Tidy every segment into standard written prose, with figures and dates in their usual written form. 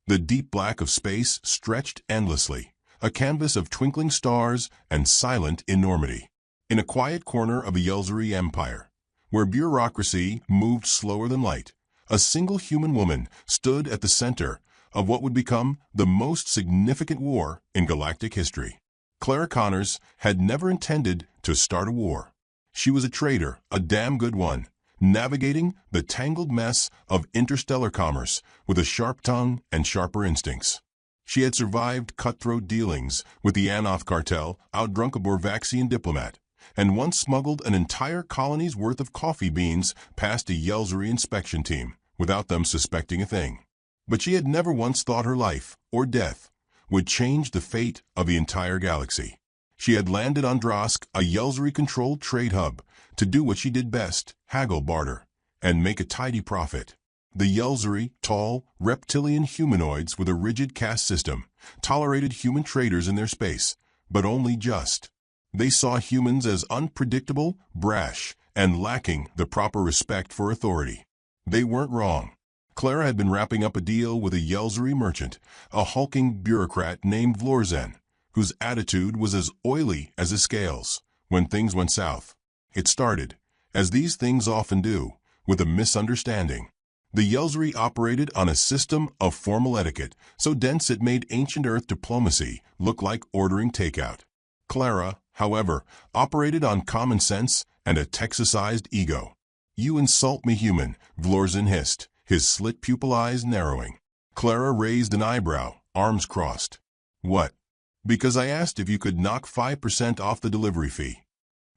The deep black of space stretched endlessly, a canvas of twinkling stars and silent enormity. In a quiet corner of the Yelzuri Empire, where bureaucracy moved slower than light, a single human woman stood at the center of what would become the most significant war in galactic history. Clara Connors had never intended to start a war. She was a trader, a damn good one, navigating the tangled mess of interstellar commerce with a sharp tongue and sharper instincts. She had survived cutthroat dealings with the Anoth cartel, outdrunk a Borvaxian diplomat, and once smuggled an entire colony's worth of coffee beans past a Yelzuri inspection team without them suspecting a thing. But she had never once thought her life, or death, would change the fate of the entire galaxy. She had landed on Drosk, a Yelzuri-controlled trade hub, to do what she did best, haggle, barter, and make a tidy profit. The Yelzuri, tall, reptilian humanoids with a rigid caste system, tolerated human traders in their space, but only just. They saw humans as unpredictable, brash, and lacking the proper respect for authority. They weren't wrong. Clara had been wrapping up a deal with a Yelzuri merchant, a hulking bureaucrat named Vlorzen, whose attitude was as oily as his scales, when things went south. It started, as these things often do, with a misunderstanding. The Yelzuri operated on a system of formal etiquette so dense it made ancient Earth diplomacy look like ordering takeout. Clara, however, operated on common sense and a Texasized ego. "You insult me, human," Vlorzen hissed, his slit pupil eyes narrowing. Clara raised an eyebrow, arms crossed. "What?" "Because I asked if you could knock 5% off the delivery fee."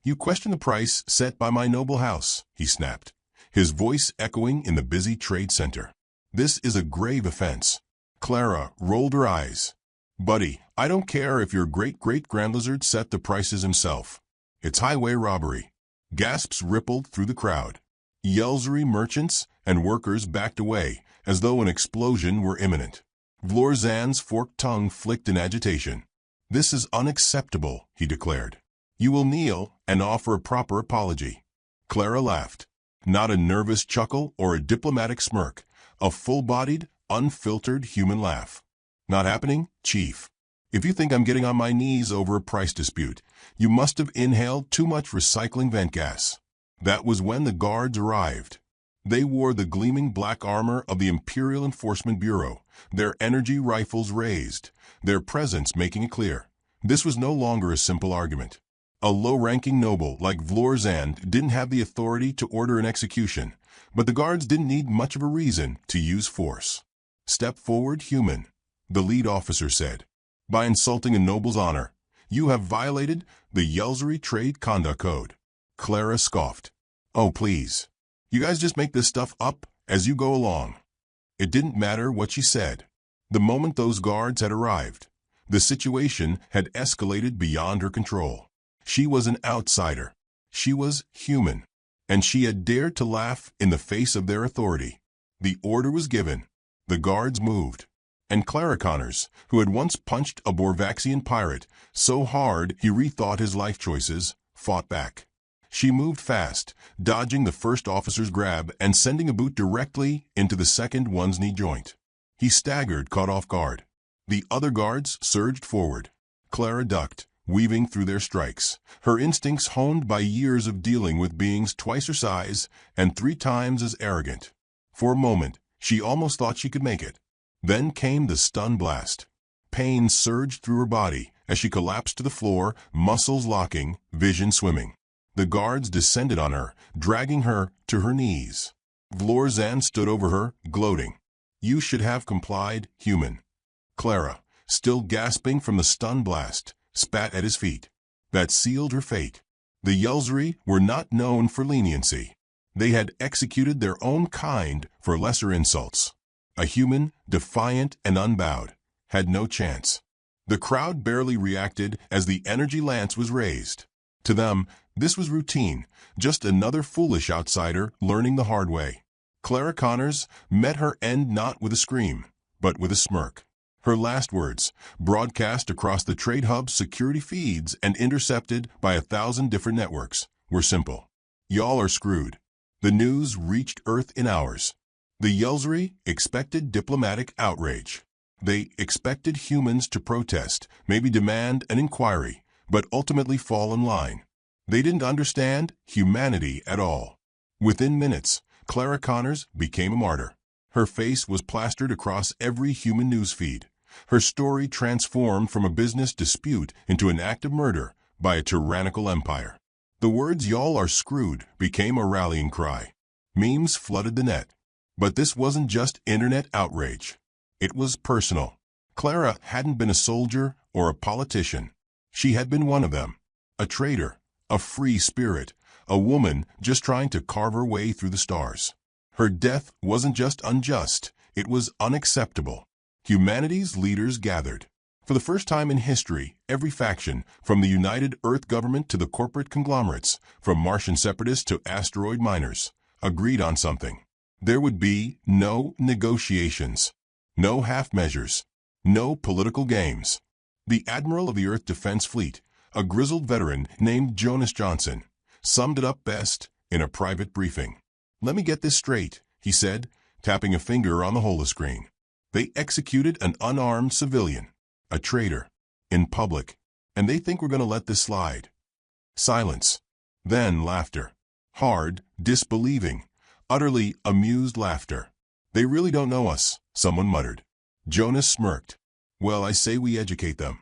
"You question the price set by my noble house," he snapped, his voice echoing in the busy trade center. "This is a grave offense." Clara rolled her eyes. "Buddy, I don't care if your great-great-grandlizard set the prices himself. It's highway robbery." Gasps rippled through the crowd. Yelzuri merchants and workers backed away as though an explosion were imminent. Vlorzen's forked tongue flicked in agitation. "This is unacceptable," he declared. "You will kneel and offer a proper apology." Clara laughed. Not a nervous chuckle or a diplomatic smirk, a full-bodied, unfiltered human laugh. "Not happening, Chief. If you think I'm getting on my knees over a price dispute, you must have inhaled too much recycling vent gas." That was when the guards arrived. They wore the gleaming black armor of the Imperial Enforcement Bureau, their energy rifles raised, their presence making it clear. This was no longer a simple argument. A low-ranking noble like Vlorzen didn't have the authority to order an execution, but the guards didn't need much of a reason to use force. "Step forward, human," the lead officer said. "By insulting a noble's honor, you have violated the Yelzuri Trade Conduct Code." Clara scoffed. "Oh, please. You guys just make this stuff up as you go along." It didn't matter what she said. The moment those guards had arrived, the situation had escalated beyond her control. She was an outsider. She was human. And she had dared to laugh in the face of their authority. The order was given. The guards moved. And Clara Connors, who had once punched a Borvaxian pirate so hard he rethought his life choices, fought back. She moved fast, dodging the first officer's grab and sending a boot directly into the second one's knee joint. He staggered, caught off guard. The other guards surged forward. Clara ducked, weaving through their strikes, her instincts honed by years of dealing with beings twice her size and 3 times as arrogant. For a moment, she almost thought she could make it. Then came the stun blast. Pain surged through her body as she collapsed to the floor, muscles locking, vision swimming. The guards descended on her, dragging her to her knees. Vlorzen stood over her, gloating. "You should have complied, human." Clara, still gasping from the stun blast, spat at his feet. That sealed her fate. The Yelzuri were not known for leniency. They had executed their own kind for lesser insults. A human, defiant and unbowed, had no chance. The crowd barely reacted as the energy lance was raised. To them, this was routine, just another foolish outsider learning the hard way. Clara Connors met her end not with a scream, but with a smirk. Her last words, broadcast across the trade hub's security feeds and intercepted by 1,000 different networks, were simple. "Y'all are screwed." The news reached Earth in hours. The Yelzuri expected diplomatic outrage. They expected humans to protest, maybe demand an inquiry, but ultimately fall in line. They didn't understand humanity at all. Within minutes, Clara Connors became a martyr. Her face was plastered across every human news feed. Her story transformed from a business dispute into an act of murder by a tyrannical empire. The words "y'all are screwed" became a rallying cry. Memes flooded the net. But this wasn't just internet outrage. It was personal. Clara hadn't been a soldier or a politician. She had been one of them. A traitor, a free spirit, a woman just trying to carve her way through the stars. Her death wasn't just unjust, it was unacceptable. Humanity's leaders gathered. For the first time in history, every faction, from the United Earth government to the corporate conglomerates, from Martian separatists to asteroid miners, agreed on something. There would be no negotiations, no half measures, no political games. The Admiral of the Earth Defense Fleet, a grizzled veteran named Jonas Johnson, summed it up best in a private briefing. "Let me get this straight," he said, tapping a finger on the holoscreen. "They executed an unarmed civilian, a traitor, in public, and they think we're going to let this slide." Silence. Then laughter. Hard, disbelieving, utterly amused laughter. "They really don't know us," someone muttered. Jonas smirked. "Well, I say we educate them."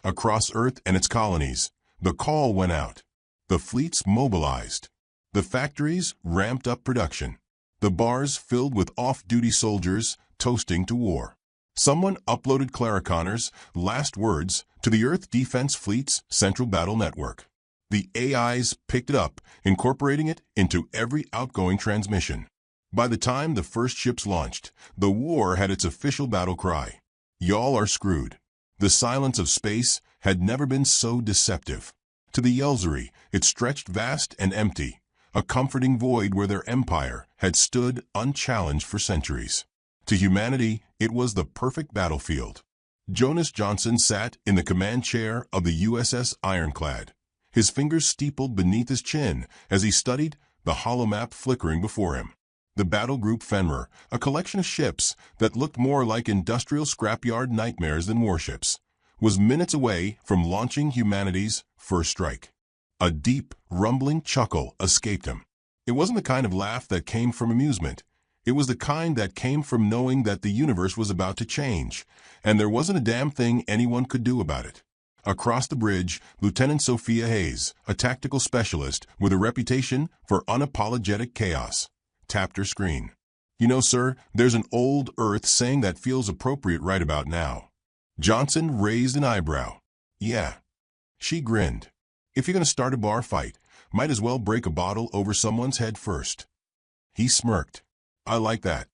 Across Earth and its colonies, the call went out. The fleets mobilized. The factories ramped up production. The bars filled with off-duty soldiers toasting to war. Someone uploaded Clara Connors' last words to the Earth Defense Fleet's Central Battle Network. The AIs picked it up, incorporating it into every outgoing transmission. By the time the first ships launched, the war had its official battle cry: "Y'all are screwed." The silence of space had never been so deceptive. To the Yelzery, it stretched vast and empty, a comforting void where their empire had stood unchallenged for centuries. To humanity, it was the perfect battlefield. Jonas Johnson sat in the command chair of the USS Ironclad, his fingers steepled beneath his chin as he studied the holomap flickering before him. The Battle Group Fenrir, a collection of ships that looked more like industrial scrapyard nightmares than warships, was minutes away from launching humanity's first strike. A deep, rumbling chuckle escaped him. It wasn't the kind of laugh that came from amusement. It was the kind that came from knowing that the universe was about to change, and there wasn't a damn thing anyone could do about it. Across the bridge, Lieutenant Sophia Hayes, a tactical specialist with a reputation for unapologetic chaos, tapped her screen. "You know, sir, there's an old Earth saying that feels appropriate right about now." Johnson raised an eyebrow. "Yeah." She grinned. "If you're going to start a bar fight, might as well break a bottle over someone's head first." He smirked. "I like that."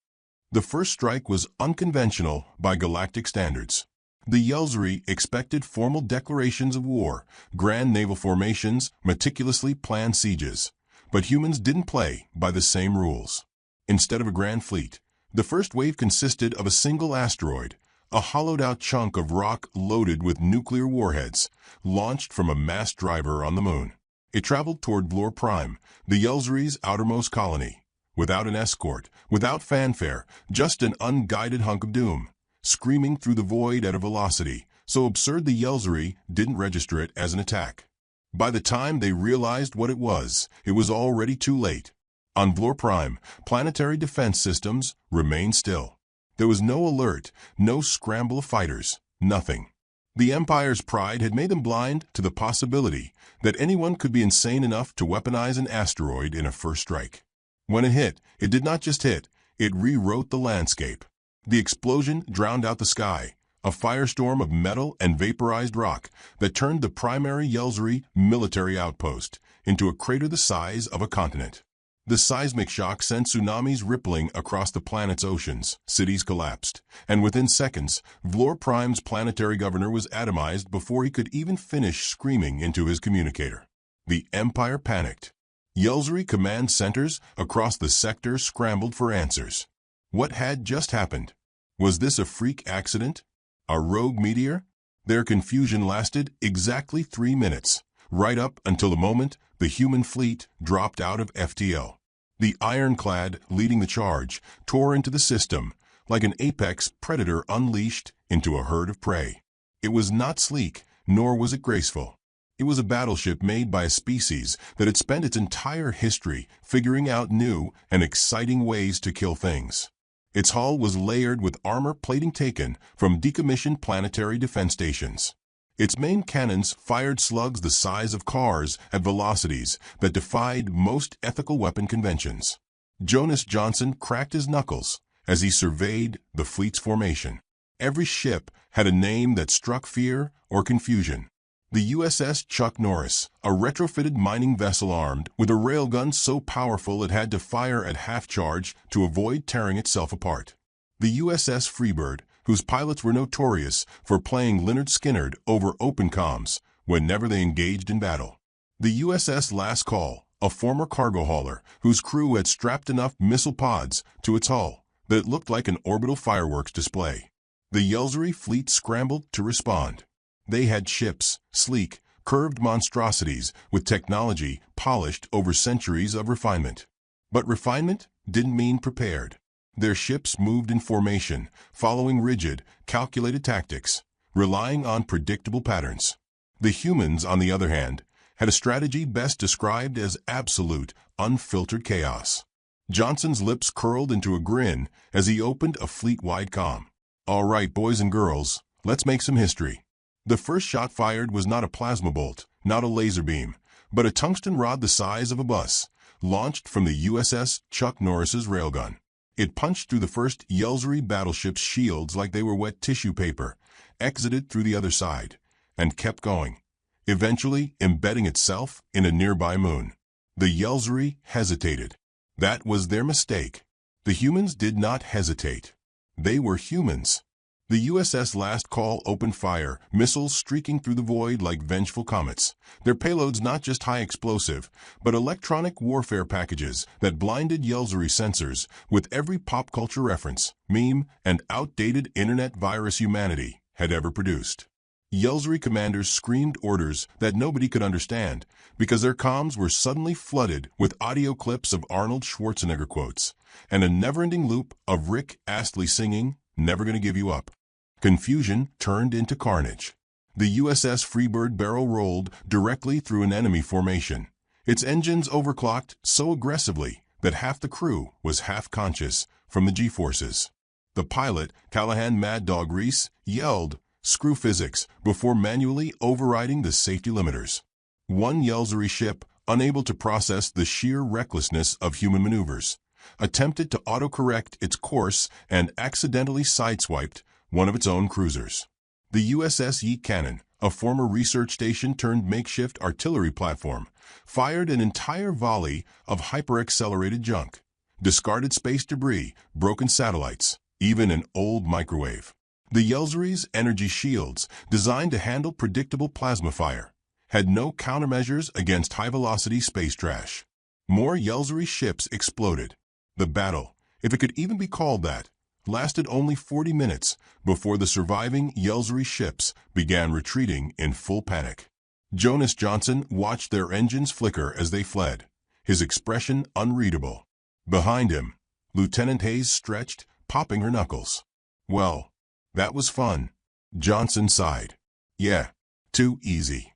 The first strike was unconventional by galactic standards. The Yelzery expected formal declarations of war, grand naval formations, meticulously planned sieges. But humans didn't play by the same rules. Instead of a grand fleet, the first wave consisted of a single asteroid, a hollowed-out chunk of rock loaded with nuclear warheads, launched from a mass driver on the moon. It traveled toward Vlor Prime, the Yelzery's outermost colony, without an escort, without fanfare, just an unguided hunk of doom, screaming through the void at a velocity so absurd the Yelzery didn't register it as an attack. By the time they realized what it was already too late. On Vlor Prime, planetary defense systems remained still. There was no alert, no scramble of fighters, nothing. The Empire's pride had made them blind to the possibility that anyone could be insane enough to weaponize an asteroid in a first strike. When it hit, it did not just hit, it rewrote the landscape. The explosion drowned out the sky, a firestorm of metal and vaporized rock that turned the primary Yelzery military outpost into a crater the size of a continent. The seismic shock sent tsunamis rippling across the planet's oceans, cities collapsed, and within seconds, Vlor Prime's planetary governor was atomized before he could even finish screaming into his communicator. The Empire panicked. Yelzery command centers across the sector scrambled for answers. What had just happened? Was this a freak accident? A rogue meteor? Their confusion lasted exactly 3 minutes, right up until the moment the human fleet dropped out of FTL. The Ironclad, leading the charge, tore into the system, like an apex predator unleashed into a herd of prey. It was not sleek, nor was it graceful. It was a battleship made by a species that had spent its entire history figuring out new and exciting ways to kill things. Its hull was layered with armor plating taken from decommissioned planetary defense stations. Its main cannons fired slugs the size of cars at velocities that defied most ethical weapon conventions. Jonas Johnson cracked his knuckles as he surveyed the fleet's formation. Every ship had a name that struck fear or confusion. The USS Chuck Norris, a retrofitted mining vessel armed with a railgun so powerful it had to fire at half charge to avoid tearing itself apart. The USS Freebird, whose pilots were notorious for playing Lynyrd Skynyrd over open comms whenever they engaged in battle. The USS Last Call, a former cargo hauler whose crew had strapped enough missile pods to its hull that it looked like an orbital fireworks display. The Yelzery fleet scrambled to respond. They had ships, sleek, curved monstrosities with technology polished over centuries of refinement. But refinement didn't mean prepared. Their ships moved in formation, following rigid, calculated tactics, relying on predictable patterns. The humans, on the other hand, had a strategy best described as absolute, unfiltered chaos. Johnson's lips curled into a grin as he opened a fleet-wide comm. "All right, boys and girls, let's make some history." The first shot fired was not a plasma bolt, not a laser beam, but a tungsten rod the size of a bus, launched from the USS Chuck Norris's railgun. It punched through the first Yelzery battleship's shields like they were wet tissue paper, exited through the other side, and kept going, eventually embedding itself in a nearby moon. The Yelzery hesitated. That was their mistake. The humans did not hesitate. They were humans. The USS Last Call opened fire, missiles streaking through the void like vengeful comets. Their payloads not just high explosive, but electronic warfare packages that blinded Yelzery sensors with every pop culture reference, meme, and outdated internet virus humanity had ever produced. Yelzery commanders screamed orders that nobody could understand because their comms were suddenly flooded with audio clips of Arnold Schwarzenegger quotes and a never-ending loop of Rick Astley singing, "Never Gonna Give You Up." Confusion turned into carnage. The USS Freebird barrel rolled directly through an enemy formation. Its engines overclocked so aggressively that half the crew was half-conscious from the G-forces. The pilot, Callahan Mad Dog Reese, yelled, "Screw physics," before manually overriding the safety limiters. One Yelzery ship, unable to process the sheer recklessness of human maneuvers, attempted to autocorrect its course and accidentally sideswiped one of its own cruisers. The USS Yeet Cannon, a former research station turned makeshift artillery platform, fired an entire volley of hyper-accelerated junk, discarded space debris, broken satellites, even an old microwave. The Yelzery's energy shields, designed to handle predictable plasma fire, had no countermeasures against high-velocity space trash. More Yelzery ships exploded. The battle, if it could even be called that, lasted only 40 minutes before the surviving Yelzery ships began retreating in full panic. Jonas Johnson watched their engines flicker as they fled, his expression unreadable. Behind him, Lieutenant Hayes stretched, popping her knuckles. "Well, that was fun." Johnson sighed. "Yeah, too easy."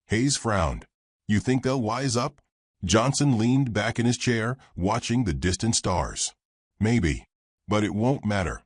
Hayes frowned. "You think they'll wise up?" Johnson leaned back in his chair, watching the distant stars. "Maybe. But it won't matter."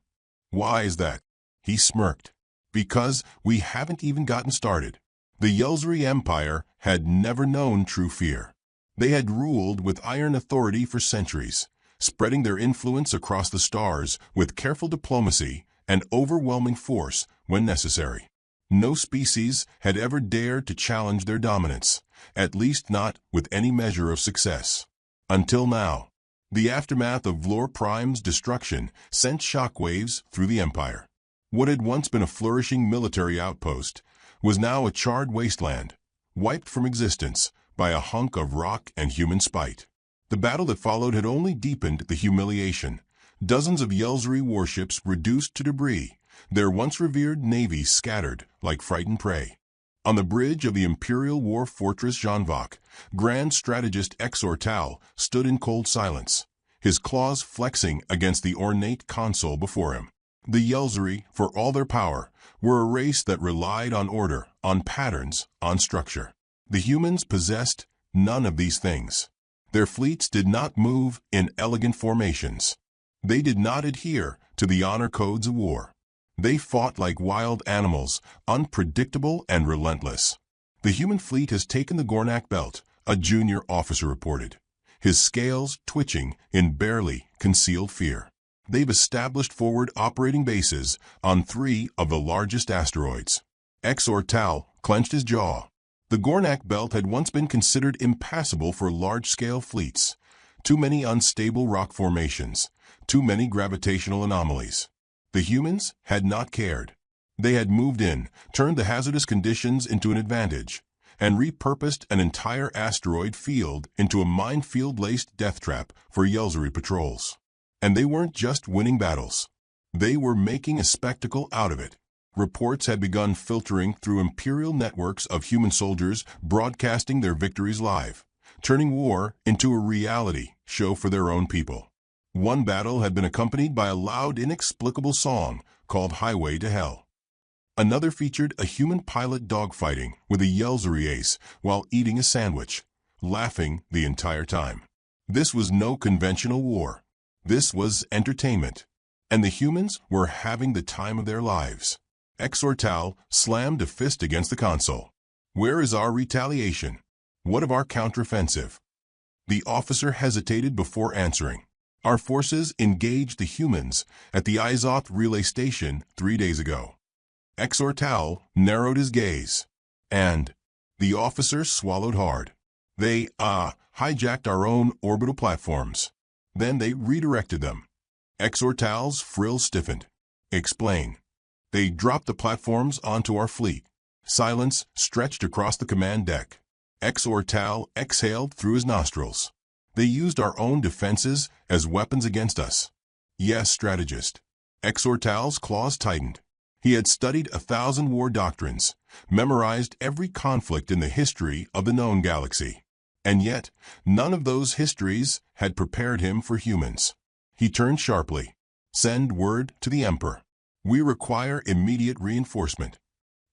"Why is that?" He smirked. "Because we haven't even gotten started." The Yelzery Empire had never known true fear. They had ruled with iron authority for centuries, spreading their influence across the stars with careful diplomacy and overwhelming force when necessary. No species had ever dared to challenge their dominance, at least not with any measure of success. Until now. The aftermath of Vlor Prime's destruction sent shockwaves through the Empire. What had once been a flourishing military outpost was now a charred wasteland, wiped from existence by a hunk of rock and human spite. The battle that followed had only deepened the humiliation. Dozens of Yelzery warships reduced to debris, their once revered navy scattered like frightened prey. On the bridge of the Imperial War Fortress Janvak, Grand Strategist Exortal stood in cold silence, his claws flexing against the ornate console before him. The Yelzuri, for all their power, were a race that relied on order, on patterns, on structure. The humans possessed none of these things. Their fleets did not move in elegant formations. They did not adhere to the honor codes of war. They fought like wild animals, unpredictable and relentless. The human fleet has taken the Gornak Belt, a junior officer reported, his scales twitching in barely concealed fear. They've established forward operating bases on 3 of the largest asteroids. Exortal clenched his jaw. The Gornak Belt had once been considered impassable for large-scale fleets. Too many unstable rock formations, too many gravitational anomalies. The humans had not cared. They had moved in, turned the hazardous conditions into an advantage, and repurposed an entire asteroid field into a minefield-laced death trap for Yelzuri patrols. And they weren't just winning battles. They were making a spectacle out of it. Reports had begun filtering through imperial networks of human soldiers broadcasting their victories live, turning war into a reality show for their own people. One battle had been accompanied by a loud, inexplicable song called Highway to Hell. Another featured a human pilot dogfighting with a Yelzuri ace while eating a sandwich, laughing the entire time. This was no conventional war. This was entertainment, and the humans were having the time of their lives. Exortal slammed a fist against the console. Where is our retaliation? What of our counteroffensive? The officer hesitated before answering. Our forces engaged the humans at the Izoth relay station 3 days ago. Exortal narrowed his gaze, and the officer swallowed hard. They, hijacked our own orbital platforms. Then they redirected them. Exortal's frills stiffened. Explain. They dropped the platforms onto our fleet. Silence stretched across the command deck. Exortal exhaled through his nostrils. They used our own defenses as weapons against us. Yes, strategist. Exortal's claws tightened. He had studied 1,000 war doctrines, memorized every conflict in the history of the known galaxy. And yet, none of those histories had prepared him for humans. He turned sharply. Send word to the Emperor. We require immediate reinforcement.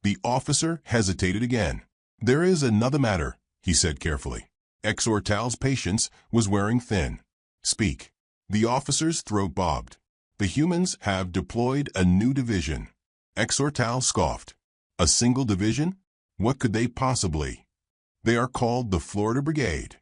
The officer hesitated again. There is another matter, he said carefully. Exortal's patience was wearing thin. Speak. The officer's throat bobbed. The humans have deployed a new division. Exortal scoffed. A single division? What could they possibly? They are called the Florida Brigade.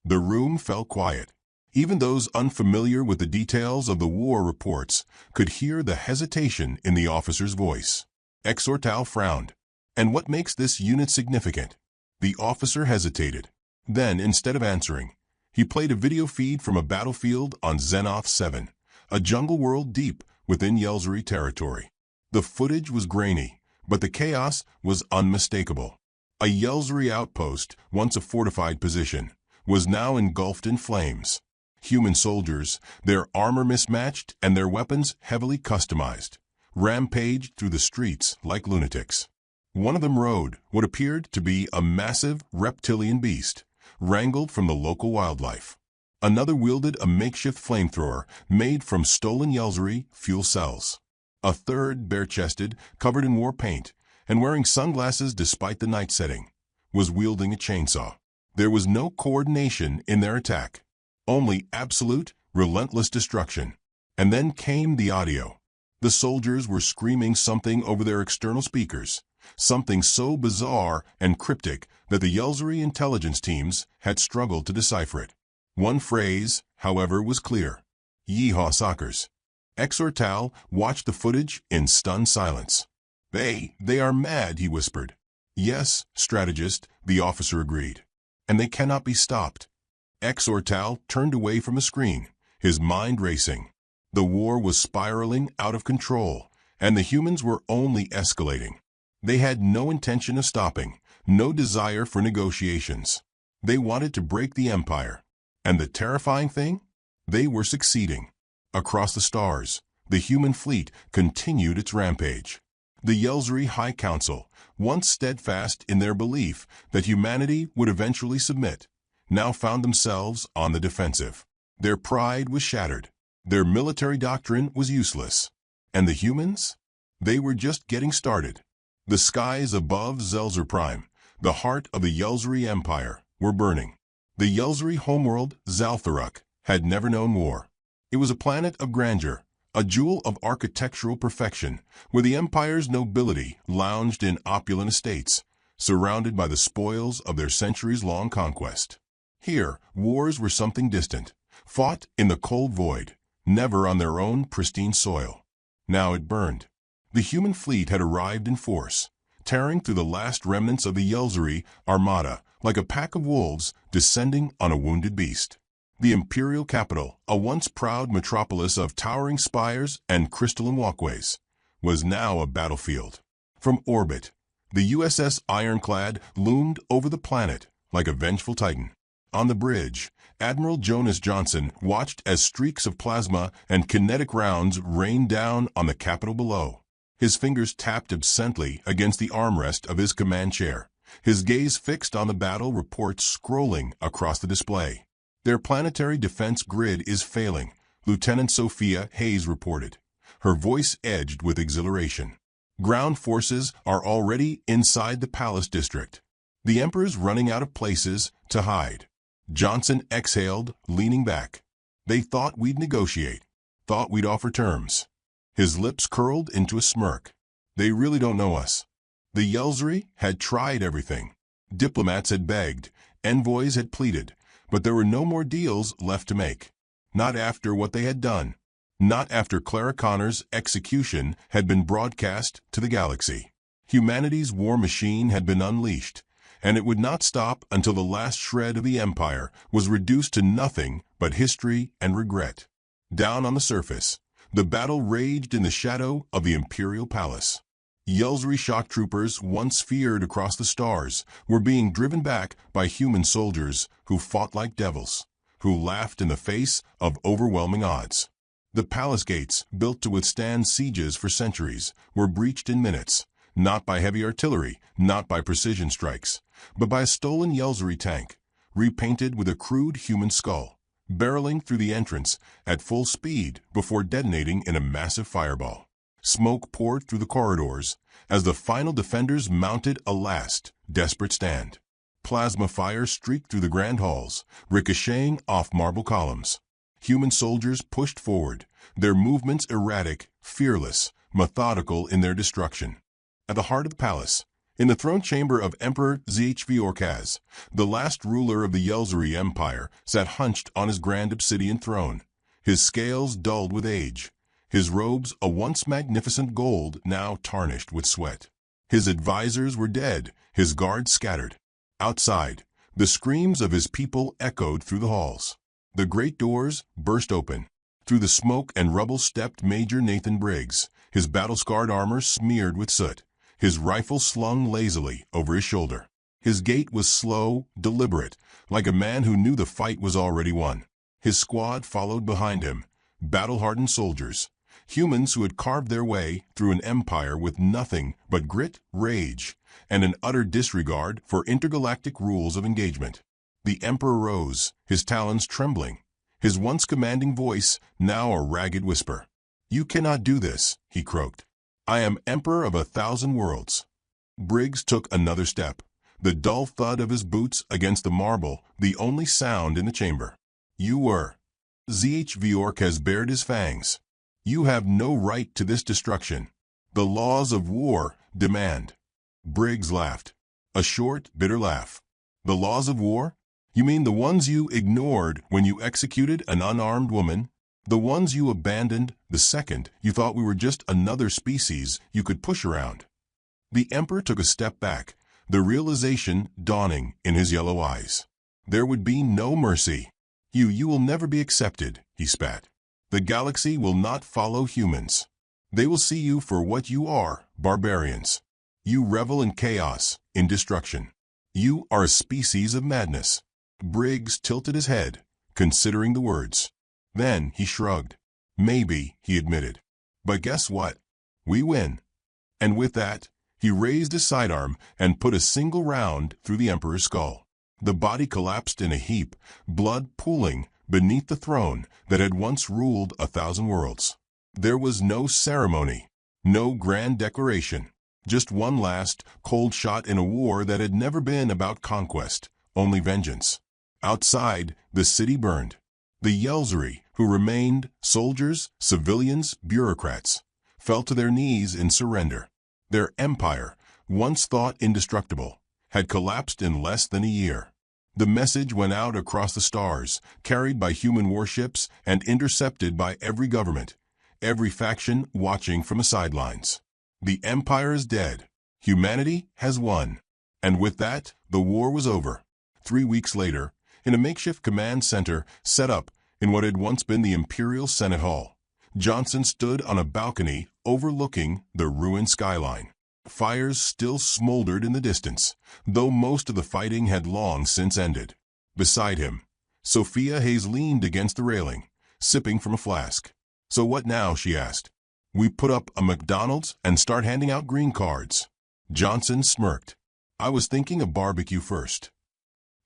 The room fell quiet. Even those unfamiliar with the details of the war reports could hear the hesitation in the officer's voice. Exortal frowned. And what makes this unit significant? The officer hesitated. Then, instead of answering, he played a video feed from a battlefield on Xenoth 7, a jungle world deep within Yelzuri territory. The footage was grainy, but the chaos was unmistakable. A Yelzuri outpost, once a fortified position, was now engulfed in flames. Human soldiers, their armor mismatched and their weapons heavily customized, rampaged through the streets like lunatics. One of them rode what appeared to be a massive reptilian beast, wrangled from the local wildlife. Another wielded a makeshift flamethrower made from stolen Yelzuri fuel cells. A third, bare-chested, covered in war paint, and wearing sunglasses despite the night setting, was wielding a chainsaw. There was no coordination in their attack, only absolute, relentless destruction. And then came the audio. The soldiers were screaming something over their external speakers, something so bizarre and cryptic that the Yelzuri intelligence teams had struggled to decipher it. One phrase, however, was clear. Yeehaw sockers. Exortal watched the footage in stunned silence. They are mad, he whispered. Yes, strategist, the officer agreed. And they cannot be stopped. Exortal turned away from the screen, his mind racing. The war was spiraling out of control, and the humans were only escalating. They had no intention of stopping, no desire for negotiations. They wanted to break the empire. And the terrifying thing? They were succeeding. Across the stars, the human fleet continued its rampage. The Yelzuri High Council, once steadfast in their belief that humanity would eventually submit, now found themselves on the defensive. Their pride was shattered. Their military doctrine was useless. And the humans? They were just getting started. The skies above Zelzur Prime, the heart of the Yelzuri Empire, were burning. The Yelzuri homeworld, Zaltharuk, had never known war. It was a planet of grandeur, a jewel of architectural perfection, where the Empire's nobility lounged in opulent estates, surrounded by the spoils of their centuries-long conquest. Here, wars were something distant, fought in the cold void, never on their own pristine soil. Now it burned. The human fleet had arrived in force, tearing through the last remnants of the Yelzuri armada like a pack of wolves descending on a wounded beast. The imperial capital, a once proud metropolis of towering spires and crystalline walkways, was now a battlefield. From orbit, the USS Ironclad loomed over the planet like a vengeful titan. On the bridge, Admiral Jonas Johnson watched as streaks of plasma and kinetic rounds rained down on the capital below. His fingers tapped absently against the armrest of his command chair, his gaze fixed on the battle reports scrolling across the display. Their planetary defense grid is failing, Lieutenant Sophia Hayes reported, her voice edged with exhilaration. Ground forces are already inside the Palace District. The Emperor's running out of places to hide. Johnson exhaled, leaning back. They thought we'd negotiate, thought we'd offer terms. His lips curled into a smirk. They really don't know us. The Yelzuri had tried everything. Diplomats had begged, envoys had pleaded, but there were no more deals left to make. Not after what they had done. Not after Clara Connor's execution had been broadcast to the galaxy. Humanity's war machine had been unleashed, and it would not stop until the last shred of the Empire was reduced to nothing but history and regret. Down on the surface, the battle raged in the shadow of the Imperial Palace. Yelzuri shock troopers, once feared across the stars, were being driven back by human soldiers who fought like devils, who laughed in the face of overwhelming odds. The palace gates, built to withstand sieges for centuries, were breached in minutes, not by heavy artillery, not by precision strikes, but by a stolen Yelzuri tank, repainted with a crude human skull, barreling through the entrance at full speed before detonating in a massive fireball. Smoke poured through the corridors as the final defenders mounted a last, desperate stand. Plasma fire streaked through the grand halls, ricocheting off marble columns. Human soldiers pushed forward, their movements erratic, fearless, methodical in their destruction. At the heart of the palace, in the throne chamber of Emperor HFY, the last ruler of the Yelzuri Empire sat hunched on his grand obsidian throne, his scales dulled with age, his robes a once magnificent gold now tarnished with sweat. His advisors were dead, his guards scattered. Outside, the screams of his people echoed through the halls. The great doors burst open. Through the smoke and rubble stepped Major Nathan Briggs, his battle-scarred armor smeared with soot, his rifle slung lazily over his shoulder. His gait was slow, deliberate, like a man who knew the fight was already won. His squad followed behind him, battle-hardened soldiers, humans who had carved their way through an empire with nothing but grit, rage, and an utter disregard for intergalactic rules of engagement. The Emperor rose, his talons trembling, his once commanding voice now a ragged whisper. "You cannot do this," he croaked. "I am Emperor of 1,000 worlds." Briggs took another step, the dull thud of his boots against the marble the only sound in the chamber. "You were. HFY has bared his fangs. You have no right to this destruction. The laws of war demand." Briggs laughed, a short, bitter laugh. "The laws of war? You mean the ones you ignored when you executed an unarmed woman? The ones you abandoned the second you thought we were just another species you could push around?" The Emperor took a step back, the realization dawning in his yellow eyes. There would be no mercy. You will never be accepted," he spat. "The galaxy will not follow humans. They will see you for what you are, barbarians. You revel in chaos, in destruction. You are a species of madness." Briggs tilted his head, considering the words. Then he shrugged. "Maybe," he admitted. "But guess what? We win." And with that, he raised his sidearm and put a single round through the Emperor's skull. The body collapsed in a heap, blood pooling beneath the throne that had once ruled 1,000 worlds. There was no ceremony, no grand declaration, just one last, cold shot in a war that had never been about conquest, only vengeance. Outside, the city burned. The Yelzari, who remained, soldiers, civilians, bureaucrats, fell to their knees in surrender. Their empire, once thought indestructible, had collapsed in less than a year. The message went out across the stars, carried by human warships and intercepted by every government, every faction watching from the sidelines. The empire is dead. Humanity has won. And with that, the war was over. 3 weeks later, in a makeshift command center set up in what had once been the Imperial Senate Hall, Johnson stood on a balcony overlooking the ruined skyline. Fires still smoldered in the distance, though most of the fighting had long since ended. Beside him, Sophia Hayes leaned against the railing, sipping from a flask. "So what now?" she asked. "We put up a McDonald's and start handing out green cards." Johnson smirked. "I was thinking of barbecue first."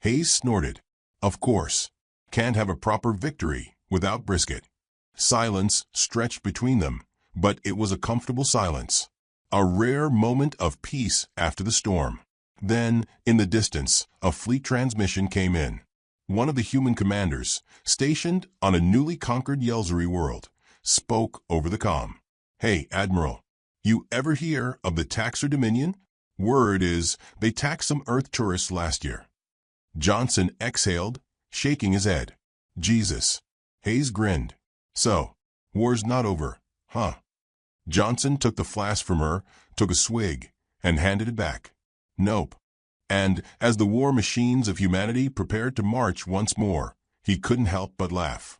Hayes snorted. "Of course. Can't have a proper victory without brisket." Silence stretched between them, but it was a comfortable silence. A rare moment of peace after the storm. Then, in the distance, a fleet transmission came in. One of the human commanders, stationed on a newly conquered Yelzari world, spoke over the comm. "Hey, Admiral, you ever hear of the Taxer Dominion? Word is they taxed some Earth tourists last year." Johnson exhaled, shaking his head. "Jesus." Hayes grinned. "So, war's not over, huh?" Johnson took the flask from her, took a swig, and handed it back. "Nope." And as the war machines of humanity prepared to march once more, he couldn't help but laugh.